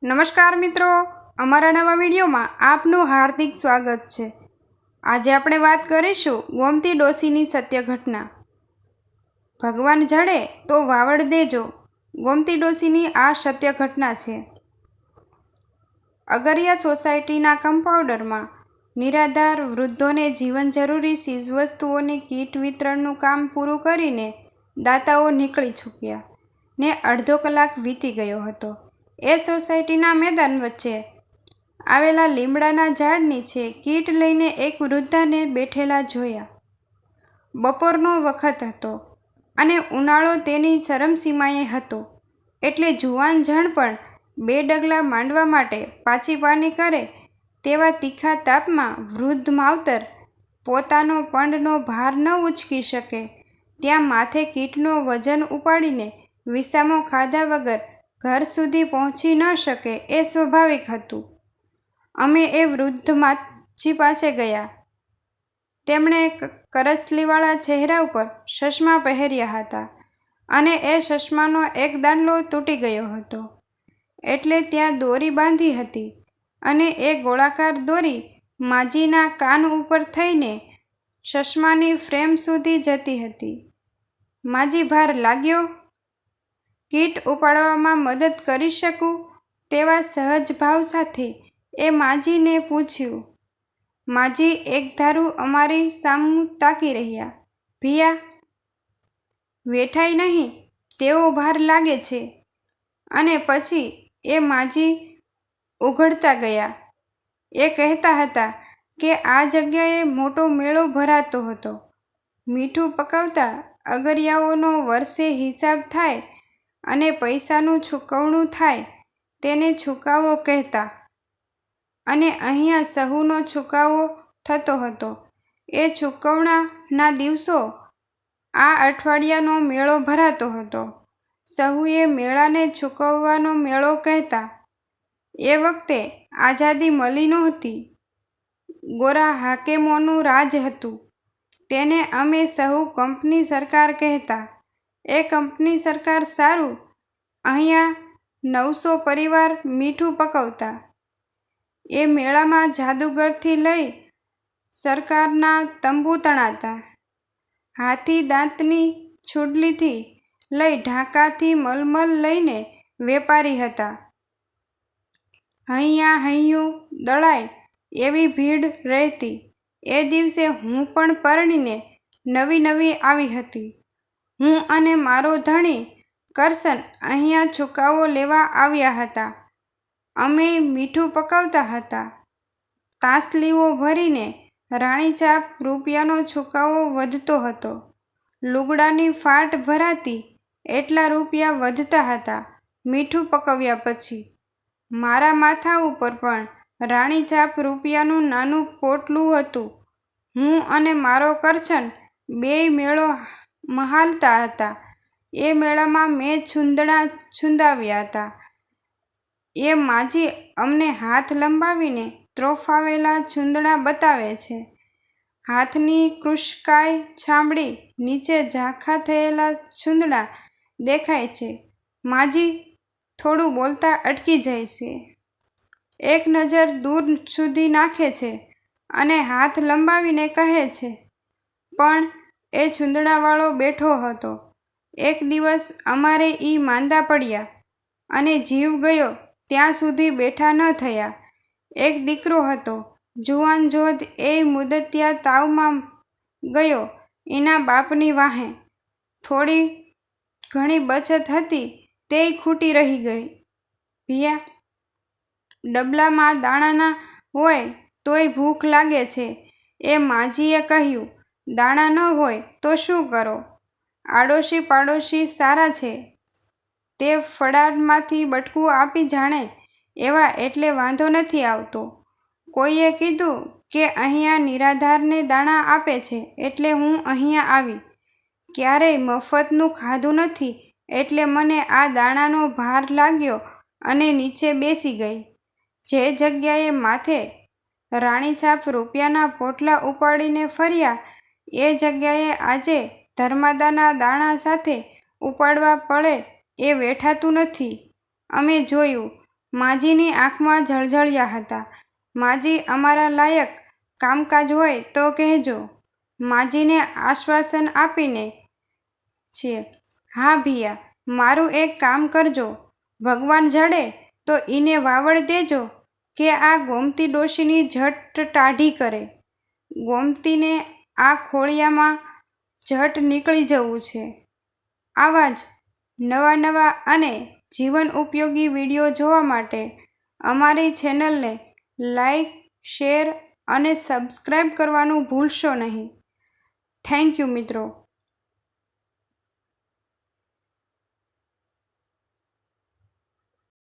નમસ્કાર મિત્રો, અમારા નવા વિડીયોમાં આપનું હાર્દિક સ્વાગત છે। આજે આપણે વાત કરીશું ગોમતી ડોશીની સત્ય ઘટના। ભગવાન જડે તો વાવડ દેજો, ગોમતી ડોશીની આ સત્ય ઘટના છે। અગરિયા સોસાયટીના કમ્પાઉન્ડરમાં નિરાધાર વૃદ્ધોને જીવન જરૂરી ચીજવસ્તુઓની કીટ વિતરણનું કામ પૂરું કરીને દાતાઓ નીકળી છૂટ્યા ને અડધો કલાક વીતી ગયો હતો। એ સોસાયટીના મેદાન વચ્ચે આવેલા લીમડાના ઝાડ નીચે કીટ લઈને એક વૃદ્ધાને બેઠેલા જોયા। બપોરનો વખત હતો અને ઉનાળો તેની ચરમસીમાએ હતો, એટલે જુવાન જણ પણ બે ડગલા માંડવા માટે પાછી પાની કરે તેવા તીખા તાપમાં વૃદ્ધ માવતર પોતાનો પંડનો ભાર ન ઉચકી શકે ત્યાં માથે કીટનો વજન ઉપાડીને વિસામો ખાધા વગર ઘર સુધી પહોંચી ન શકે એ સ્વાભાવિક હતું। અમે એ વૃદ્ધ માજી પાસે ગયા। તેમણે કરચલીવાળા ચહેરા ઉપર ચશ્મા પહેર્યા હતા અને એ ચશ્માનો એક દાંડલો તૂટી ગયો હતો, એટલે ત્યાં દોરી બાંધી હતી અને એ ગોળાકાર દોરી માજીના કાન ઉપર થઈને ચશ્માની ફ્રેમ સુધી જતી હતી। માજી, ભાર લાગ્યો? કીટ ઉપાડવામાં મદદ કરી શકું? તેવા સહજ ભાવ સાથે એ માજીને પૂછ્યું। માજી એકધારું અમારી સામું તાકી રહ્યા। ભિયા, વેઠાય નહીં, તેવો ભાર લાગે છે। અને પછી એ માજી ઉઘડતા ગયા। એ કહેતા હતા કે આ જગ્યાએ મોટો મેળો ભરાતો હતો। મીઠું પકવતા અગરિયાઓનો વર્ષે હિસાબ થાય અને પૈસાનું ચૂકવણું થાય તેને ચુકાવો કહેતા, અને અહીંયા સહુનો ચુકાવો થતો હતો। એ ચૂકવણાના દિવસો આ અઠવાડિયાનો મેળો ભરાતો હતો। સહુએ મેળાને ચૂકવવાનો મેળો કહેતા। એ વખતે આઝાદી મળી નહોતી, ગોરા હાકેમોનું રાજ હતું, તેને અમે સહુ કંપની સરકાર કહેતા। એ કંપની સરકાર સારું, અહીંયા 900 પરિવાર મીઠું પકવતા। એ મેળામાં જાદુગરથી લઈ સરકારના તંબુ તણાતા, હાથી દાંતની છુડલીથી લઈ ઢાકાથી મલમલ લઈને વેપારી હતા। હૈયું દળાય એવી ભીડ રહેતી। એ દિવસે હું પણ પરણીને નવી આવી હતી। હું અને મારો ધણી કરશન અહીંયા ચુકાવો લેવા આવ્યા હતા। અમે મીઠું પકવતા હતા। તાસલીઓ ભરીને રાણીચાપ રૂપિયાનો ચુકાવો વધતો હતો। લુગડાની ફાટ ભરાતી એટલા રૂપિયા વધતા હતા મીઠું પકવ્યા પછી। મારા માથા ઉપર પણ રાણીચાપ રૂપિયાનું નાનું પોટલું હતું। હું અને મારો કરશન બેય મેળો મહાલતા હતા। એ મેળામાં મેં છૂંદણા છૂંદાવ્યા હતા। એ માજી અમને હાથ લંબાવીને ત્રોફાવેલા છૂંદણા બતાવે છે। હાથની કૃશકાય છામડી નીચે ઝાંખા થયેલા છૂંદણા દેખાય છે। માજી થોડું બોલતા અટકી જાય છે, એક નજર દૂર સુધી નાખે છે અને હાથ લંબાવીને કહે છે, પણ એ છૂંદણાવાળો બેઠો હતો। એક દિવસ અમારે ઈ માંદા પડ્યા અને જીવ ગયો ત્યાં સુધી બેઠા ન થયા। એક દીકરો હતો, જુવાન જોધ, એ મુદતિયા તાવમાં ગયો એના બાપની વાહે। થોડી ઘણી બચત હતી તેય ખૂટી રહી ગઈ। ભિયા, ડબલામાં દાણા હોય તોય ભૂખ લાગે છે। એ માજીએ કહ્યું, દાણા ન હોય તો શું કરો? આડોશી પાડોશી સારા છે, તે ફળારમાંથી બટકું આપી જાણે એવા, એટલે વાંધો નથી આવતો। કોઈએ કીધું કે અહીંયા નિરાધારને દાણા આપે છે, એટલે હું અહીંયા આવી। ક્યારેય મફતનું ખાધું નથી, એટલે મને આ દાણાનો ભાર લાગ્યો અને નીચે બેસી ગઈ। જે જગ્યાએ માથે રાણીછાપ રૂપિયાના પોટલા ઉપાડીને ફર્યા, એ જગ્યાએ આજે ધર્માદાના દાણા સાથે ઉપાડવા પડે એ વેઠાતું નથી। અમે જોયું, માજીની આંખમાં જળજળિયા હતા. માજી, અમારા લાયક કામકાજ હોય તો કહેજો. માજીને આશ્વાસન આપીને છે. હા ભિયા, મારું એક કામ કરજો. ભગવાન જડે તો ઈને વાવડ દેજો કે આ ગોમતી ડોશીની ઝટ ટાઢી કરે. ગોમતીને આ ખોળિયામાં ઝટ નીકળી જવું છે. આવા જ નવા અને જીવન ઉપયોગી વિડીયો જોવા માટે અમારી ચેનલને લાઈક, શેર અને સબસ્ક્રાઈબ કરવાનું ભૂલશો નહીં. થેન્ક યુ મિત્રો.